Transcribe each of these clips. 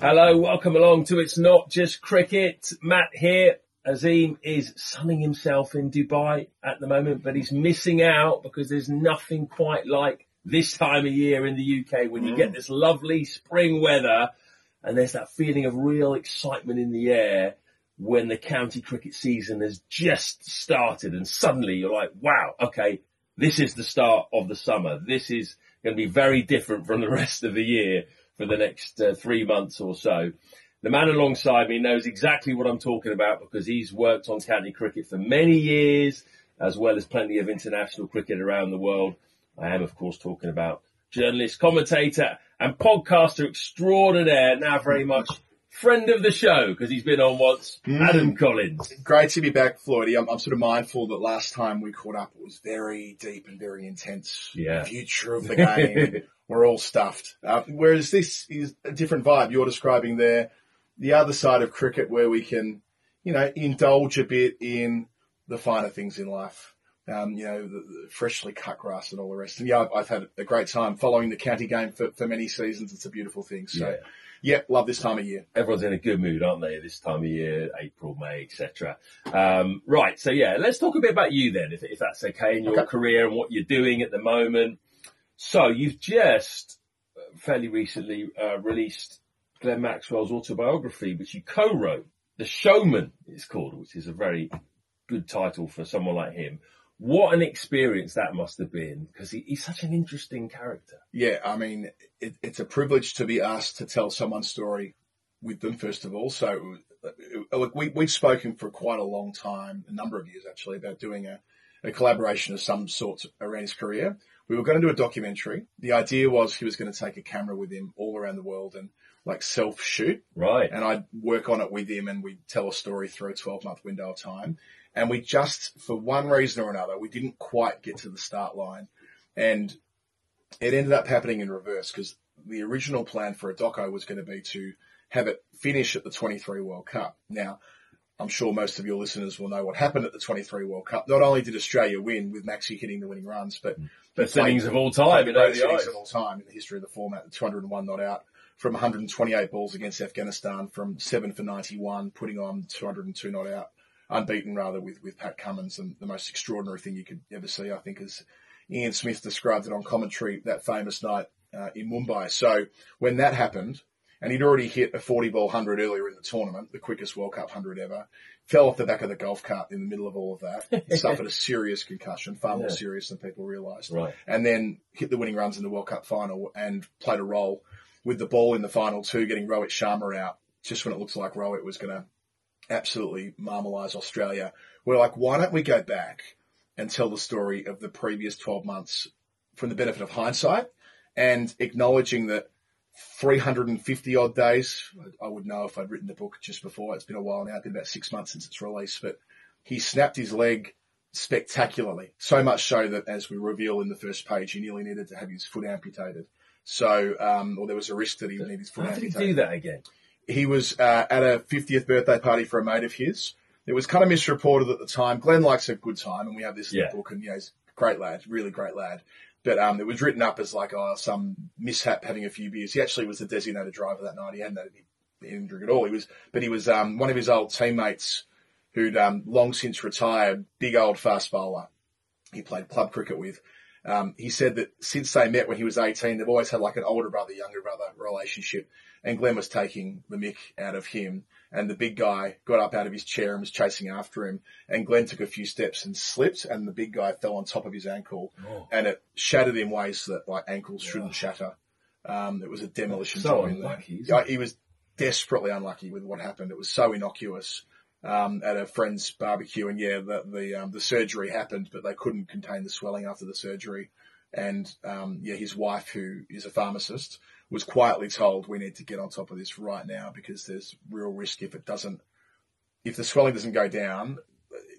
Hello, welcome along to It's Not Just Cricket. Matt here. Azim is sunning himself in Dubai at the moment, but he's missing out because there's nothing quite like this time of year in the UK when you get this lovely spring weather and there's that feeling of real excitement in the air when the county cricket season has just started and suddenly you're like, wow, okay, this is the start of the summer. This is going to be very different from the rest of the year for the next 3 months or so. The man alongside me knows exactly what I'm talking about because he's worked on county cricket for many years, as well as plenty of international cricket around the world. I am, of course, talking about journalist, commentator, and podcaster extraordinaire, now very much friend of the show because he's been on once, Adam Collins. Great to be back, Floydie. I'm sort of mindful that last time we caught up, it was very deep and very intense. Yeah. The future of the game. We're all stuffed. Whereas this is a different vibe. You're describing there the other side of cricket where we can, indulge a bit in the finer things in life. The freshly cut grass and all the rest. And I've had a great time following the county game for many seasons. It's a beautiful thing. So, love this time of year. Everyone's in a good mood, aren't they, this time of year, April, May, etc. Right, so let's talk a bit about you then, if that's okay, in your career and what you're doing at the moment. So you've just fairly recently released Glenn Maxwell's autobiography, which you co-wrote. The Showman, it's called, which is a very good title for someone like him. What an experience that must have been, because he's such an interesting character. Yeah, I mean, it's a privilege to be asked to tell someone's story with them, first of all. So, look, we've spoken for quite a long time, a number of years actually, about doing a collaboration of some sort around his career. We were going to do a documentary. The idea was he was going to take a camera with him all around the world and self-shoot. Right. And I'd work on it with him and we'd tell a story through a 12-month window of time. And we just, for one reason or another, we didn't quite get to the start line. And it ended up happening in reverse because the original plan for a doco was going to be to have it finish at the 23 World Cup. Now, I'm sure most of your listeners will know what happened at the 23 World Cup. Not only did Australia win with Maxi hitting the winning runs, but best innings of all time. The greatest innings of all time in the history of the format, the 201 not out from 128 balls against Afghanistan from 7 for 91, putting on 202 not out, unbeaten rather with Pat Cummins. And the most extraordinary thing you could ever see, I think, is Ian Smith described it on commentary that famous night in Mumbai. So when that happened, and he'd already hit a 40-ball 100 earlier in the tournament, the quickest World Cup 100 ever. Fell off the back of the golf cart in the middle of all of that. He suffered a serious concussion, far more serious than people realised. Right. And then hit the winning runs in the World Cup final and played a role with the ball in the final two, getting Rohit Sharma out just when it looked like Rohit was going to absolutely marmalise Australia. We're like, why don't we go back and tell the story of the previous 12 months from the benefit of hindsight and acknowledging that 350 odd days. I would know if I'd written the book just before. It's been a while now. It's been about 6 months since its release, but he snapped his leg spectacularly. So much so that, as we reveal in the first page, he nearly needed to have his foot amputated. So, or there was a risk that he would need his foot amputated. How did he do that again? He was at a 50th birthday party for a mate of his. It was kind of misreported at the time. Glenn likes a good time, and we have this in the book, and he's a great lad, really great lad. But it was written up as some mishap having a few beers. He actually was the designated driver that night. He didn't drink at all. He was one of his old teammates who'd long since retired, big old fast bowler. He played club cricket with. He said that since they met when he was 18, they've always had an older brother, younger brother relationship. And Glenn was taking the mick out of him. And the big guy got up out of his chair and was chasing after him. And Glenn took a few steps and slipped, and the big guy fell on top of his ankle. Oh. And it shattered in ways that ankles shouldn't shatter. It was a demolition so job in there. He was desperately unlucky with what happened. It was so innocuous at a friend's barbecue. And the surgery happened, but they couldn't contain the swelling after the surgery. And his wife, who is a pharmacist, was quietly told, we need to get on top of this right now because there's real risk if the swelling doesn't go down,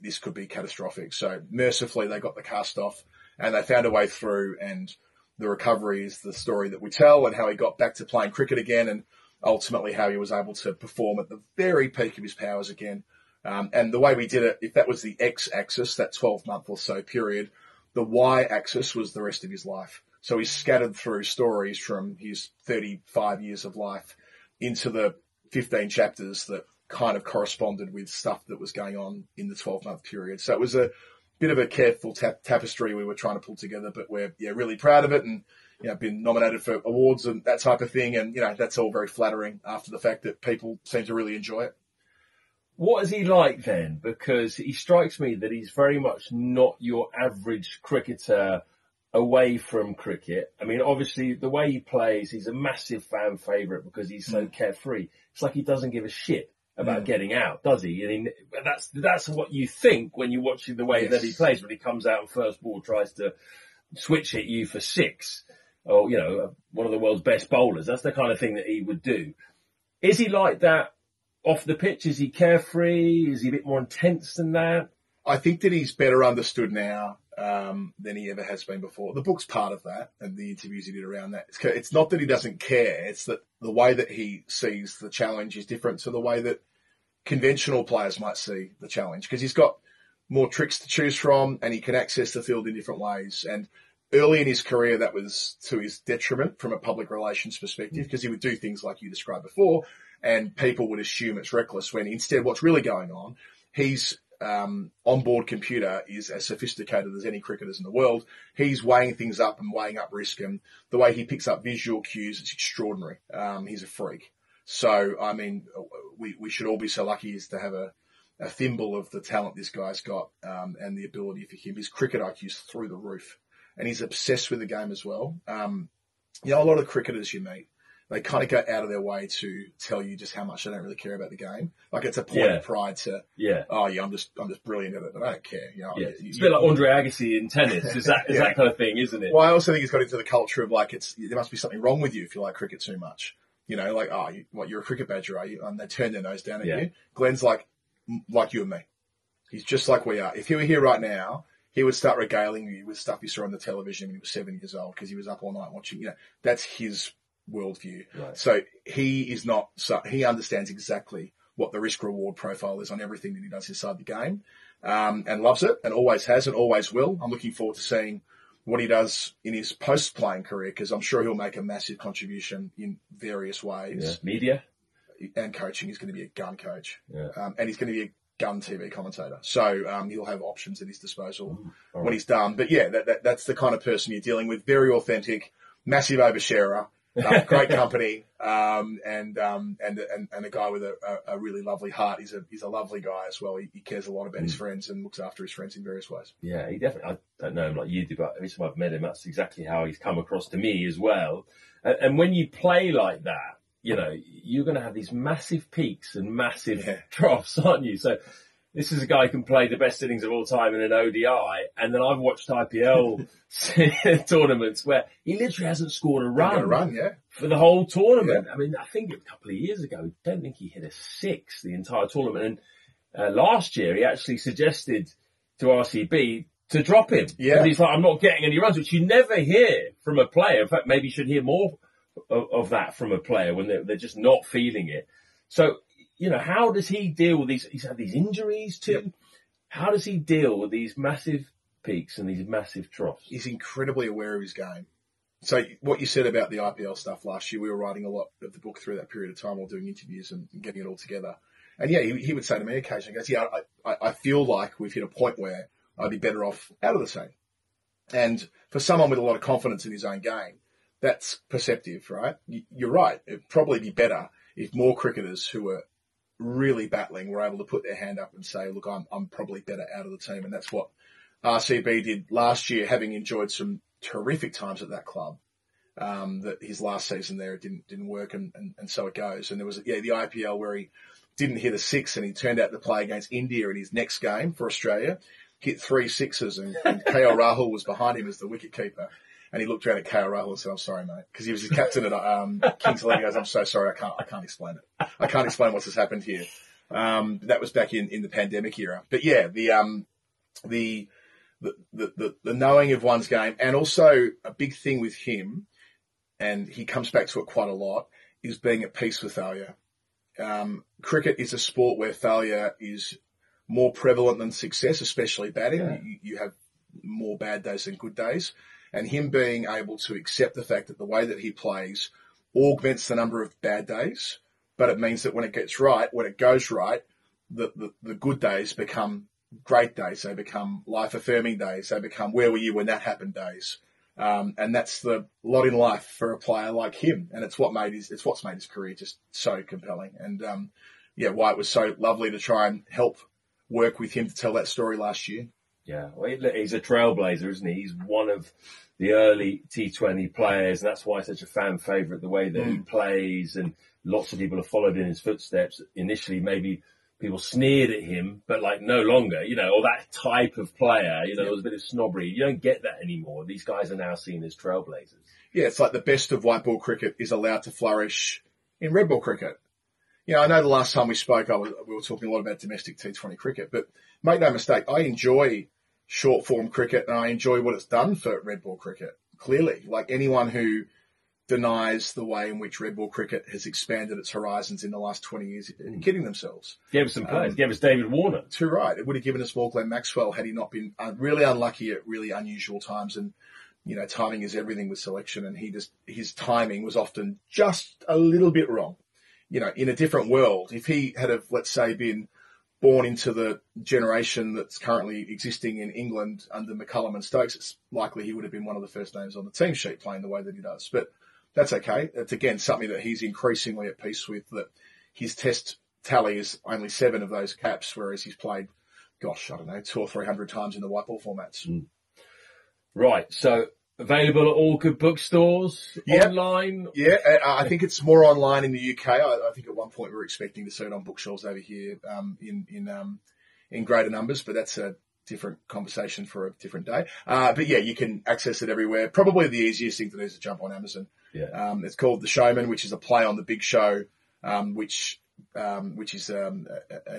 this could be catastrophic. So mercifully they got the cast off and they found a way through, and the recovery is the story that we tell, and how he got back to playing cricket again, and ultimately how he was able to perform at the very peak of his powers again. And the way we did it, if that was the X-axis, that 12-month or so period, the Y-axis was the rest of his life. So he's scattered through stories from his 35 years of life into the 15 chapters that kind of corresponded with stuff that was going on in the 12-month period. So it was a bit of a careful tapestry we were trying to pull together, but we're really proud of it, and been nominated for awards and that type of thing, and that's all very flattering after the fact that people seem to really enjoy it. What is he like then? Because he strikes me that he's very much not your average cricketer away from cricket. I mean, obviously, the way he plays, he's a massive fan favourite because he's so carefree. It's like he doesn't give a shit about getting out, does he? I mean, that's what you think when you're watching the way that he plays, when he comes out and first ball tries to switch hit you for 6, or, one of the world's best bowlers. That's the kind of thing that he would do. Is he like that off the pitch? Is he carefree? Is he a bit more intense than that? I think that he's better understood now than he ever has been before. The book's part of that, and the interviews he did around that. It's not that he doesn't care. It's that the way that he sees the challenge is different to the way that conventional players might see the challenge, because he's got more tricks to choose from and he can access the field in different ways. And early in his career, that was to his detriment from a public relations perspective, because he would do things like you described before, and people would assume it's reckless, when instead what's really going on, he's onboard computer is as sophisticated as any cricketers in the world. He's weighing things up and weighing up risk, and the way he picks up visual cues, it's extraordinary. He's a freak. So, I mean, we should all be so lucky as to have a thimble of the talent this guy's got, and the ability for him. His cricket IQ's through the roof, and he's obsessed with the game as well. A lot of cricketers you meet, they kind of go out of their way to tell you just how much they don't really care about the game. Like, it's a point of pride to, I'm just brilliant at it, but I don't care. It's a bit like Andre Agassi in tennis. It's that kind of thing, isn't it? Well, I also think it's got into the culture of there must be something wrong with you if you like cricket too much. You're a cricket badger, are you? And they turn their nose down at you. Glenn's like you and me. He's just like we are. If he were here right now, he would start regaling you with stuff he saw on the television when he was 7 years old, because he was up all night watching. That's his worldview. Right. So he understands exactly what the risk reward profile is on everything that he does inside the game, and loves it, and always has and always will. I'm looking forward to seeing what he does in his post-playing career, because I'm sure he'll make a massive contribution in various ways. Yeah. Media and coaching. He's going to be a gun coach, and he's going to be a gun TV commentator. So he'll have options at his disposal when he's done. But that's the kind of person you're dealing with. Very authentic, massive oversharer, great company, and a guy with a really lovely heart. He's a lovely guy as well. He cares a lot about his friends and looks after his friends in various ways. Yeah, he definitely. I don't know him like you do, but every time I've met him, that's exactly how he's come across to me as well. And when you play like that, you're going to have these massive peaks and massive troughs, aren't you? So this is a guy who can play the best innings of all time in an ODI. And then I've watched IPL tournaments where he literally hasn't scored a run, for the whole tournament. Yeah. I mean, I think a couple of years ago, I don't think he hit a 6 the entire tournament. And last year, he actually suggested to RCB to drop him. Yeah. Because he's like, I'm not getting any runs, which you never hear from a player. In fact, maybe you should hear more of that from a player when they're just not feeling it. So, how does he deal with these? He's had these injuries too. Yep. How does he deal with these massive peaks and these massive troughs? He's incredibly aware of his game. So what you said about the IPL stuff last year, we were writing a lot of the book through that period of time while doing interviews and getting it all together. And he would say to me occasionally, he goes, I feel like we've hit a point where I'd be better off out of the team. And for someone with a lot of confidence in his own game, that's perceptive, right? You're right. It'd probably be better if more cricketers who were really battling were able to put their hand up and say, look, I'm probably better out of the team. And that's what RCB did last year, having enjoyed some terrific times at that club. That his last season there, it didn't work, and so it goes. And there was, the IPL where he didn't hit a 6 and he turned out to play against India in his next game for Australia, hit 3 sixes, and KL Rahul was behind him as the wicketkeeper. And he looked around at KL Rahul and said, I'm sorry, mate. Because he was his captain at Kings 11. He goes, I'm so sorry, I can't explain it. I can't explain what's just happened here. That was back in the pandemic era. But the knowing of one's game, and also a big thing with him, and he comes back to it quite a lot, is being at peace with failure. Cricket is a sport where failure is more prevalent than success, especially batting. Yeah. You have more bad days than good days. And him being able to accept the fact that the way that he plays augments the number of bad days but it means that when it gets right, when it goes right, the good days become great days. They become life-affirming days. They become where were you when that happened days. And that's the lot in life for a player like him. And it's what's made his career just so compelling. And, why it was so lovely to try and help work with him to tell that story last year. Yeah, well, he's a trailblazer, isn't he? He's one of the early T20 players, and that's why he's such a fan favourite, the way that he plays, and lots of people have followed in his footsteps. Initially, maybe people sneered at him, but like no longer, or that type of player, there was a bit of snobbery. You don't get that anymore. These guys are now seen as trailblazers. Yeah, it's like the best of white ball cricket is allowed to flourish in red ball cricket. I know the last time we spoke, we were talking a lot about domestic T20 cricket, but make no mistake, I enjoy short form cricket and I enjoy what it's done for red ball cricket. Clearly, like anyone who denies the way in which red ball cricket has expanded its horizons in the last 20 years are kidding themselves. Gave us some players. Gave us David Warner. Too right. It would have given us more Glenn Maxwell had he not been really unlucky at really unusual times. And, timing is everything with selection. And his timing was often just a little bit wrong. In a different world, if he had let's say, been born into the generation that's currently existing in England under McCullum and Stokes, it's likely he would have been one of the first names on the team sheet playing the way that he does. But that's okay. It's, again, something that he's increasingly at peace with, that his test tally is only 7 of those caps, whereas he's played, 200 or 300 times in the white ball formats. Right. So available at all good bookstores, online? Yeah, I think it's more online in the UK. I think at one point we were expecting to see it on bookshelves over here in greater numbers, but that's a different conversation for a different day. But yeah, you can access it everywhere. Probably the easiest thing to do is to jump on Amazon. Yeah. It's called The Showman, which is a play on The Big Show, which is an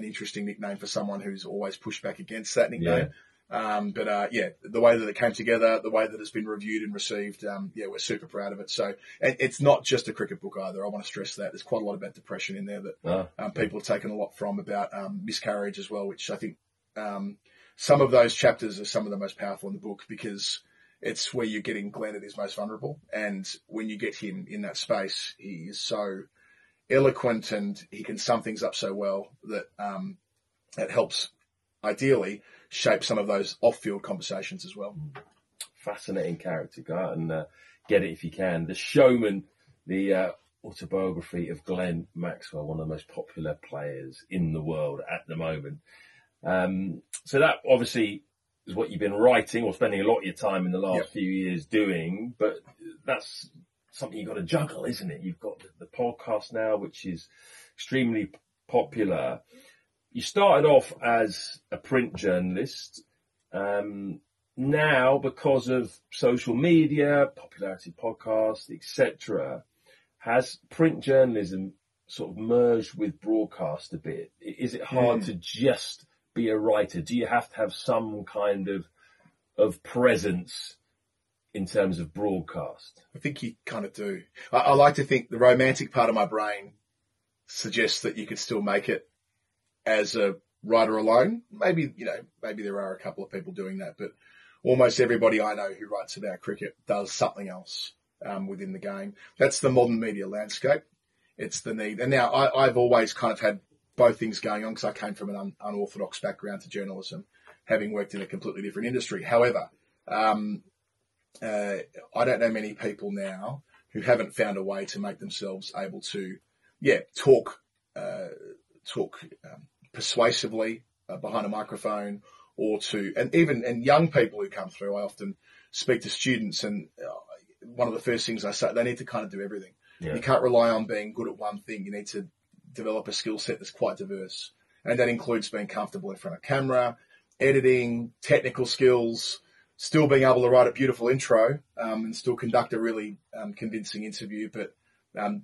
interesting nickname for someone who's always pushed back against that nickname. Yeah. The way that it came together, the way that it's been reviewed and received, we're super proud of it. So, and it's not just a cricket book either. I want to stress that. There's quite a lot about depression in there that people have taken a lot from, about miscarriage as well, which I think some of those chapters are some of the most powerful in the book, because it's where you're getting Glenn at his most vulnerable. And when you get him in that space, he is so eloquent and he can sum things up so well that it helps, ideally, shape some of those off-field conversations as well. Fascinating character. Go out and get it if you can. The Showman, the autobiography of Glenn Maxwell, one of the most popular players in the world at the moment. So that obviously is what you've been writing or spending a lot of your time in the last few years doing, but that's something you've got to juggle, isn't it? You've got the podcast now, which is extremely popular. You started off as a print journalist. Now, because of social media, popularity of podcasts, etc., has print journalism sort of merged with broadcast a bit? Is it hard to just be a writer? Do you have to have some kind of presence in terms of broadcast? I think you kind of do. I like to think the romantic part of my brain suggests that you could still make it as a writer alone. Maybe there are a couple of people doing that, but almost everybody I know who writes about cricket does something else within the game. That's the modern media landscape. It's the need. And now I've always kind of had both things going on, because I came from an unorthodox background to journalism, having worked in a completely different industry. However, I don't know many people now who haven't found a way to make themselves able to, talk persuasively behind a microphone, and young people who come through. I often speak to students, and one of the first things I say, they need to kind of do everything. Yeah. You can't rely on being good at one thing. You need to develop a skill set that's quite diverse. And that includes being comfortable in front of camera, editing, technical skills, still being able to write a beautiful intro, and still conduct a really convincing interview. But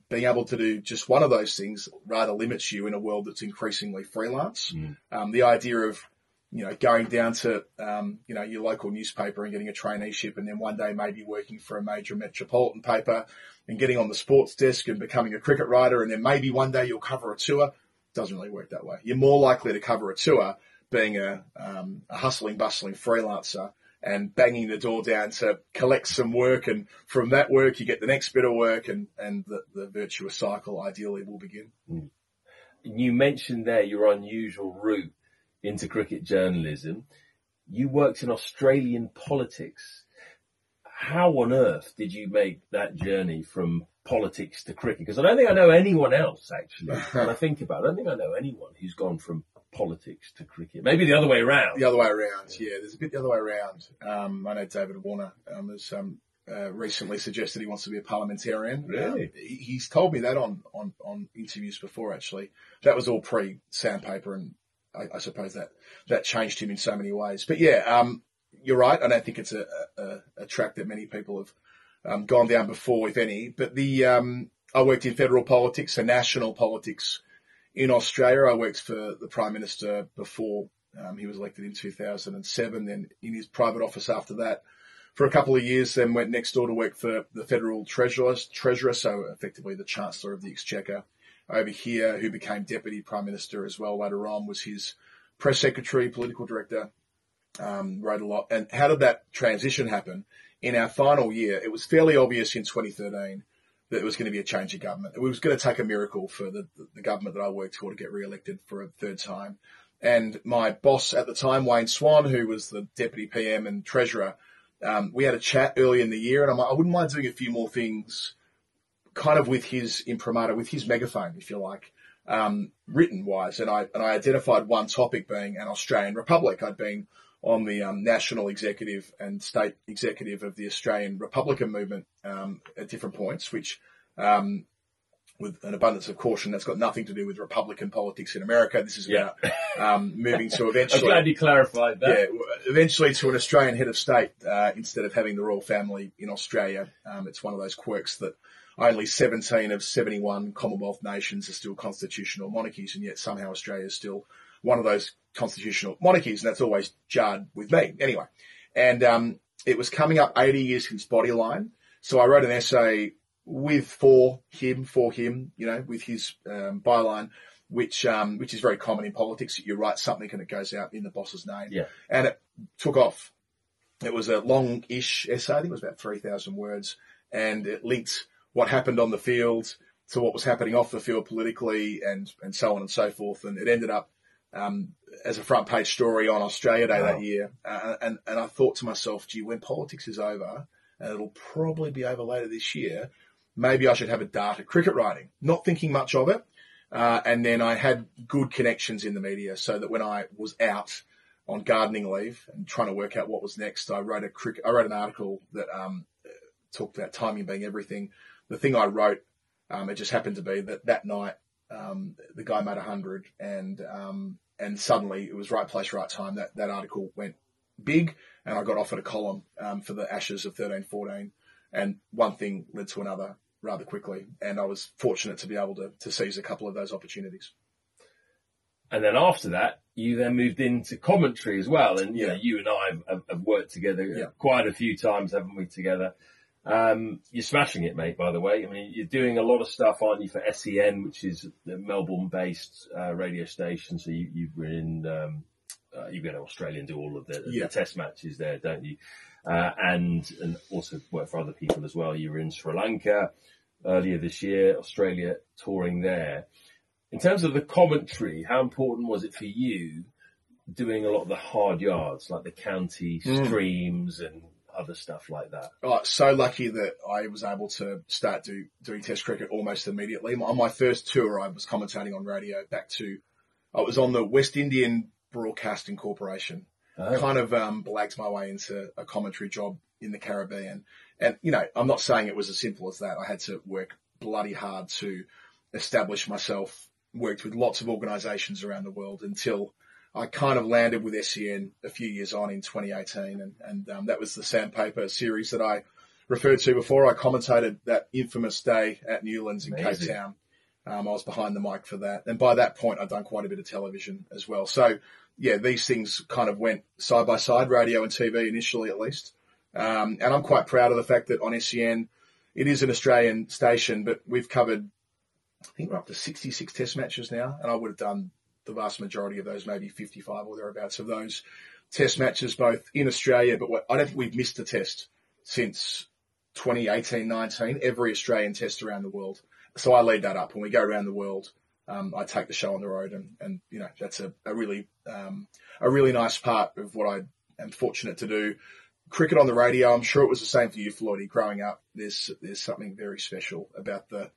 being able to do just one of those things rather limits you in a world that's increasingly freelance. The idea of, going down to, your local newspaper and getting a traineeship, and then one day maybe working for a major metropolitan paper and getting on the sports desk and becoming a cricket writer, and then maybe one day you'll cover a tour, doesn't really work that way. You're more likely to cover a tour being a hustling, bustling freelancer and banging the door down to collect some work. And from that work, you get the next bit of work, and the virtuous cycle ideally will begin. Mm. You mentioned there your unusual route into cricket journalism. You worked in Australian politics. How on earth did you make that journey from politics to cricket? Because I don't think I know anyone else, actually. When I think about it, I don't think I know anyone who's gone from politics to cricket. Maybe the other way around. The other way around, yeah. There's a bit the other way around. I know David Warner has recently suggested he wants to be a parliamentarian. Really? He's told me that on interviews before, actually. That was all pre-Sandpaper, and I suppose that changed him in so many ways. But yeah, you're right. I don't think it's a track that many people have gone down before, if any. But I worked in federal politics, so national politics in Australia. I worked for the Prime Minister before he was elected in 2007, then in his private office after that for a couple of years, then went next door to work for the Federal Treasurer, so effectively the Chancellor of the Exchequer over here, who became Deputy Prime Minister as well later on, was his press secretary, political director, wrote a lot. And how did that transition happen? In our final year, it was fairly obvious in 2013 that it was going to be a change of government. It was going to take a miracle for the government that I worked for to get re-elected for a third time. And my boss at the time, Wayne Swan, who was the Deputy PM and Treasurer, we had a chat early in the year, and I'm like, I wouldn't mind doing a few more things kind of with his imprimatur, with his megaphone, if you like, written-wise. And I identified one topic being an Australian Republic. I'd been on the national executive and state executive of the Australian Republican movement at different points, which, with an abundance of caution, that's got nothing to do with Republican politics in America. This is about moving to eventually... I'm glad you clarified that. Yeah, eventually to an Australian head of state instead of having the royal family in Australia. It's one of those quirks that only 17 of 71 Commonwealth nations are still constitutional monarchies, and yet somehow Australia is still one of those constitutional monarchies, and that's always jarred with me. Anyway, and it was coming up 80 years since Bodyline, so I wrote an essay for him, with his byline, which is very common in politics. You write something and it goes out in the boss's name. Yeah. And it took off. It was a long-ish essay. I think it was about 3,000 words, and it linked what happened on the field to what was happening off the field politically, and so on and so forth. And it ended up as a front page story on Australia Day that year. And I thought to myself, gee, when politics is over, and it'll probably be over later this year, maybe I should have a dart at cricket writing. Not thinking much of it. And then I had good connections in the media, so that when I was out on gardening leave and trying to work out what was next, I wrote an article that talked about timing being everything. The thing I wrote, it just happened to be that night the guy made 100, and suddenly it was right place, right time. That article went big, and I got offered a column for the Ashes of 13-14, and one thing led to another rather quickly, and I was fortunate to be able to seize a couple of those opportunities. And then after that, you then moved into commentary as well, and you and I have worked together quite a few times, haven't we, together? You're smashing it, mate, by the way. I mean, you're doing a lot of stuff, aren't you, for SEN, which is the Melbourne-based radio station. So you've been you go to Australia and do all of the test matches there, don't you? And also work for other people as well. You were in Sri Lanka earlier this year, Australia touring there. In terms of the commentary, how important was it for you doing a lot of the hard yards, like the county streams and other stuff like that? Oh, so lucky that I was able to start doing test cricket almost immediately. On my first tour, I was commentating on radio I was on the West Indian Broadcasting Corporation. Kind of blagged my way into a commentary job in the Caribbean. And, I'm not saying it was as simple as that. I had to work bloody hard to establish myself, worked with lots of organisations around the world until I kind of landed with SEN a few years on in 2018. And that was the Sandpaper series that I referred to before. I commentated that infamous day at Newlands in Cape Town. I was behind the mic for that. And by that point, I'd done quite a bit of television as well. So, yeah, these things kind of went side by side, radio and TV initially at least. And I'm quite proud of the fact that on SEN, it is an Australian station, but we've covered, I think we're up to 66 test matches now. And I would have done the vast majority of those, maybe 55 or thereabouts of those test matches both in Australia, but I don't think we've missed a test since 2018-19, every Australian test around the world. So I lead that up. When we go around the world, I take the show on the road, and that's a really nice part of what I am fortunate to do. Cricket on the radio, I'm sure it was the same for you, Floydie. Growing up, there's something very special about the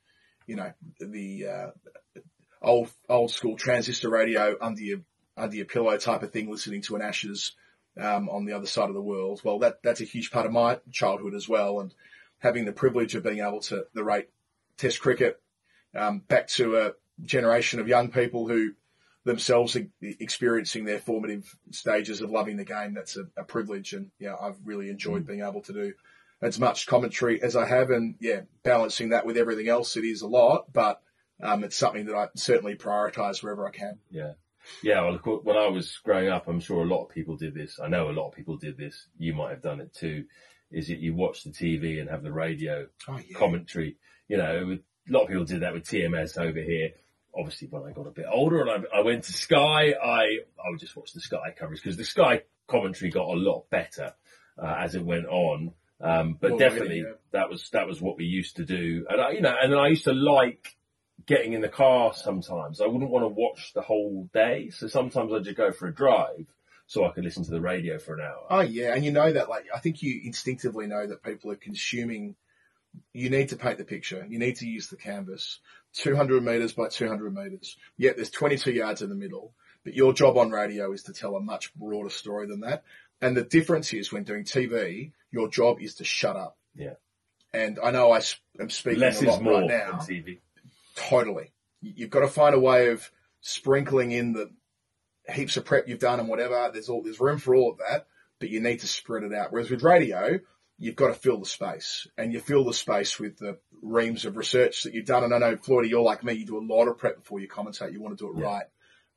old school transistor radio under your pillow type of thing, listening to an Ashes on the other side of the world. Well, that's a huge part of my childhood as well, and having the privilege of being able to narrate Test cricket back to a generation of young people who themselves are experiencing their formative stages of loving the game. That's a privilege, and I've really enjoyed being able to do as much commentary as I have, and balancing that with everything else, it is a lot, but it's something that I certainly prioritise wherever I can. Yeah, well, of course, when I was growing up, I'm sure a lot of people did this. I know a lot of people did this. You might have done it too. Is that you watch the TV and have the radio commentary? A lot of people did that with TMS over here. Obviously, when I got a bit older and I went to Sky, I would just watch the Sky coverage, because the Sky commentary got a lot better as it went on. But definitely that was what we used to do. And and I used to like getting in the car sometimes. I wouldn't want to watch the whole day, so sometimes I'd just go for a drive so I could listen to the radio for an hour. Oh yeah, and that, I think you instinctively know that people are consuming. You need to paint the picture. You need to use the canvas. 200 metres by 200 metres. Yet there's 22 yards in the middle. But your job on radio is to tell a much broader story than that. And the difference is, when doing TV, your job is to shut up. Yeah. And I know I am speaking less a lot is more right now. On TV. Totally. You've got to find a way of sprinkling in the heaps of prep you've done and whatever. There's room for all of that, but you need to spread it out. Whereas with radio, you've got to fill the space, and you fill the space with the reams of research that you've done. And I know, Floydie, you're like me. You do a lot of prep before you commentate. You want to do it right.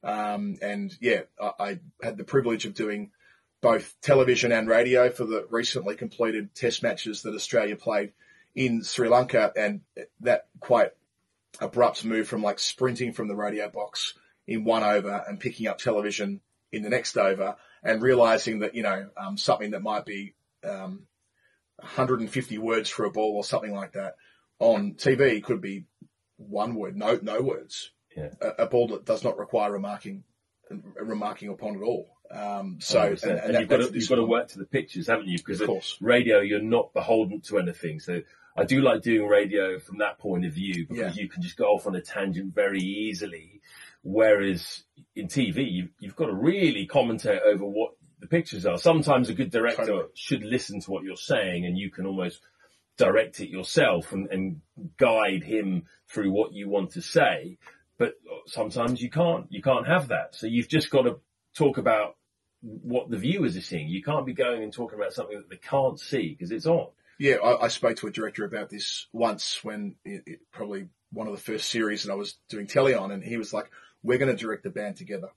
I had the privilege of doing both television and radio for the recently completed test matches that Australia played in Sri Lanka, and that quite abrupt move from sprinting from the radio box in one over and picking up television in the next over, and realizing that, something that might be 150 words for a ball or something like that on TV could be one word, no words. Yeah. A ball that does not require remarking upon at all. You've got to work to the pictures, haven't you? Because of course, radio, you're not beholden to anything. So I do like doing radio from that point of view, because you can just go off on a tangent very easily. Whereas in TV, you've got to really commentate over what the pictures are. Sometimes a good director should listen to what you're saying, and you can almost direct it yourself and guide him through what you want to say. But sometimes you can't have that. So you've just got to talk about what the viewers are seeing. You can't be going and talking about something that they can't see because it's on. Yeah, I spoke to a director about this once when probably one of the first series that I was doing telly on, and he was like, we're going to direct the band together.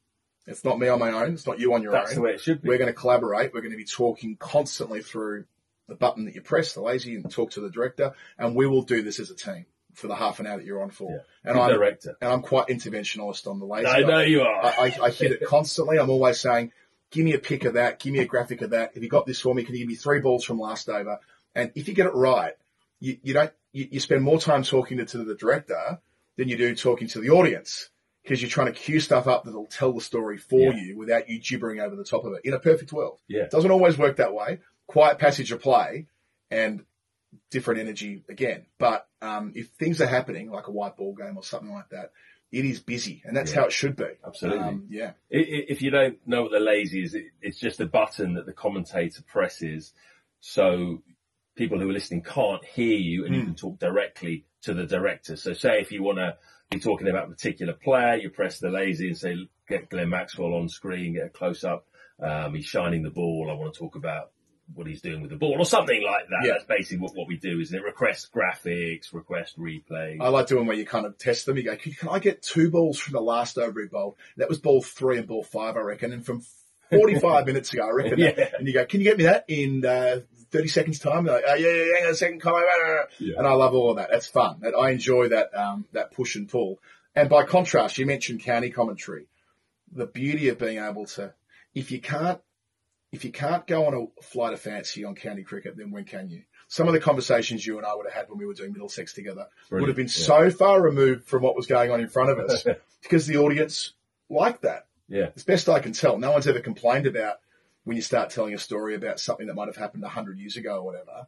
It's not me on my own. It's not you on your own. That's the way it should be. We're going to collaborate. We're going to be talking constantly through the button that you press, the lazy, and talk to the director, and we will do this as a team for the half an hour that you're on for. Yeah. And I'm quite interventionalist on the lazy. I know you are. I hit it constantly. I'm always saying, give me a pic of that. Give me a graphic of that. Have you got this for me? Can you give me 3 balls from last over? And if you get it right, you spend more time talking to the director than you do talking to the audience, because you're trying to cue stuff up that'll tell the story for you without you gibbering over the top of it. In a perfect world. Yeah. It doesn't always work that way. Quiet passage of play and different energy again. But if things are happening, like a white ball game or something like that, it is busy, and that's how it should be. Absolutely. If you don't know what the lazy is, it's just a button that the commentator presses, so people who are listening can't hear you, and you can talk directly to the director. So say if you want to be talking about a particular player, you press the lazy and say, get Glenn Maxwell on screen, get a close-up. He's shining the ball. I want to talk about what he's doing with the ball or something like that. Yeah. That's basically what we do, isn't it? Request graphics, request replay. I like doing where you kind of test them. You go, can I get 2 balls from the last over he bowled? That was ball 3 and ball 5, I reckon. And from 45 minutes ago, I reckon. And you go, can you get me that in 30 seconds time? Like, hang on a second, comment. And I love all of that. That's fun. I enjoy that, that push and pull. And by contrast, you mentioned county commentary. The beauty of being able to, if you can't if you can't go on a flight of fancy on county cricket, then when can you? Some of the conversations you and I would have had when we were doing Middlesex together would have been so far removed from what was going on in front of us because the audience liked that. Yeah. As best I can tell, no one's ever complained about when you start telling a story about something that might have happened 100 years ago or whatever.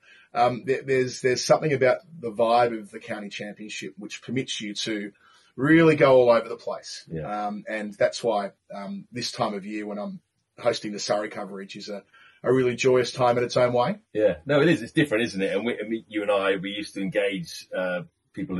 There's something about the vibe of the county championship which permits you to really go all over the place. Yeah. And that's why this time of year when I'm hosting the Surrey coverage is a really joyous time in its own way. Yeah, no, it is. It's different, isn't it? And you and I, we used to engage people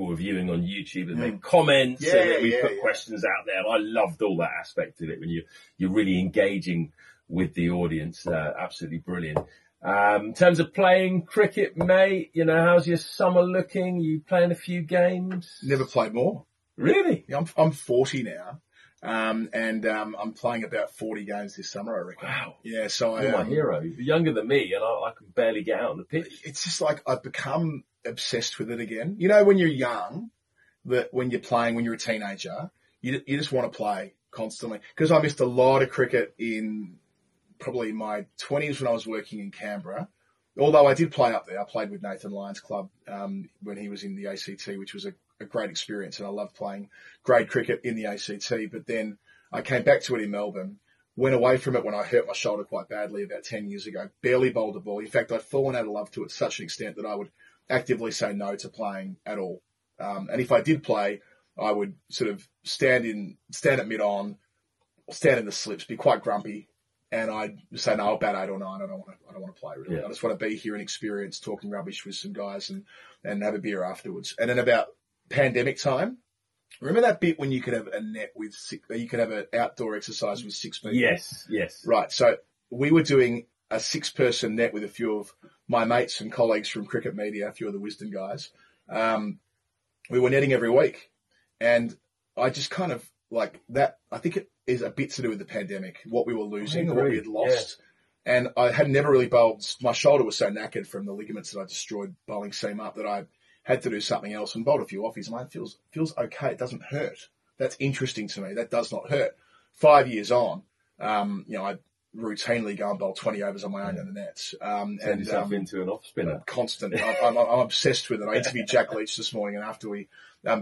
were viewing on YouTube and make comments, and we put questions out there. And I loved all that aspect of it when you're really engaging with the audience. Absolutely brilliant. In terms of playing cricket, mate, how's your summer looking? You playing a few games? Never played more. Really? Yeah, I'm 40 now. And I'm playing about 40 games this summer, I reckon. Wow. Yeah, so You're my hero. You're younger than me, and I can barely get out on the pitch. It's just like I've become obsessed with it again. You know, when you're young, when you're playing, when you're a teenager, you just want to play constantly. Because I missed a lot of cricket in probably my 20s when I was working in Canberra. Although I did play up there. I played with Nathan Lyons Club when he was in the ACT, which was a great experience, and I loved playing grade cricket in the ACT. But then I came back to it in Melbourne, went away from it when I hurt my shoulder quite badly about 10 years ago, barely bowled a ball. In fact, I'd fallen out of love to it to such an extent that I would actively say no to playing at all. And if I did play, I would sort of stand at mid-on, stand in the slips, be quite grumpy, and I'd say, no, I'll bat 8 or 9. I don't want to play, really. Yeah. I just want to be here and experience talking rubbish with some guys and have a beer afterwards. And then about pandemic time, remember that bit when you could have a net with you could have an outdoor exercise with 6 people? Yes. Right. So we were doing a 6-person net with a few of my mates and colleagues from Cricket Media, a few of the Wisdom guys. We were netting every week. And I just kind of like that. I think it is a bit to do with the pandemic, what we were losing or what we had lost. Yeah. And I had never really bowled. My shoulder was so knackered from the ligaments that I destroyed bowling seam up that I had to do something else and bowled a few offies. And it feels okay. It doesn't hurt. That's interesting to me. That does not hurt. 5 years on, I routinely go and bowl 20 overs on my own in the nets. Turn yourself into an off spinner. Constant. I'm obsessed with it. I interviewed Jack Leach this morning, and after we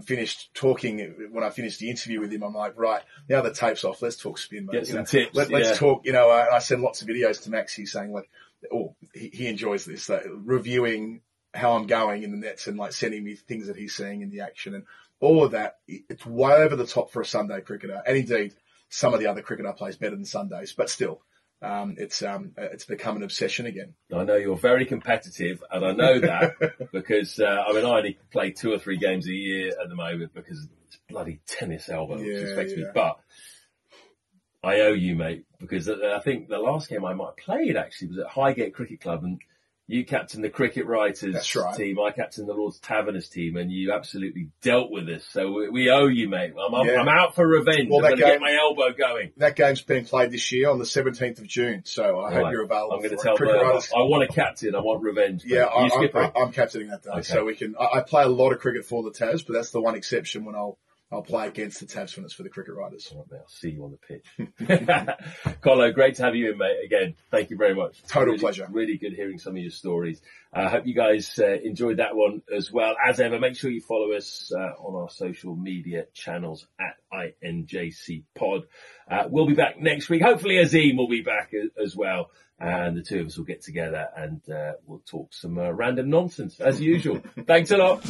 finished talking, when I finished the interview with him, I'm like, right, now the tape's off, let's talk spin, mate. Get some tips. Let's talk, and I send lots of videos to Max. He's saying he enjoys this, reviewing how I'm going in the nets and like sending me things that he's seeing in the action and all of that. It's way over the top for a Sunday cricketer. And indeed, some of the other cricket I play is better than Sundays, but still. It's become an obsession again. I know you're very competitive, and I know that because I only play 2 or 3 games a year at the moment because it's bloody tennis elbow, which affects me. But I owe you, mate, because I think the last game I might have played actually was at Highgate Cricket Club, and you captained the Cricket Writers team, I captained the Lords Taverners team, and you absolutely dealt with us. So we owe you, mate. I'm out for revenge. I'm going to get my elbow going. That game's being played this year on the 17th of June, so I hope you're available. I'm going to tell Merv, I want a captain. I want revenge. Yeah, I'm captaining that day. Okay. So we can. I play a lot of cricket for the Tavs, but that's the one exception when I'll play against the Tavs when it's for the Cricket Writers. All right, mate, I'll see you on the pitch. Colo, great to have you in, mate. Again, thank you very much. Total pleasure. Really good hearing some of your stories. I hope you guys enjoyed that one as well. As ever, make sure you follow us on our social media channels at INJC Pod. We'll be back next week. Hopefully Azim will be back as well. And the two of us will get together and we'll talk some random nonsense as usual. Thanks a lot.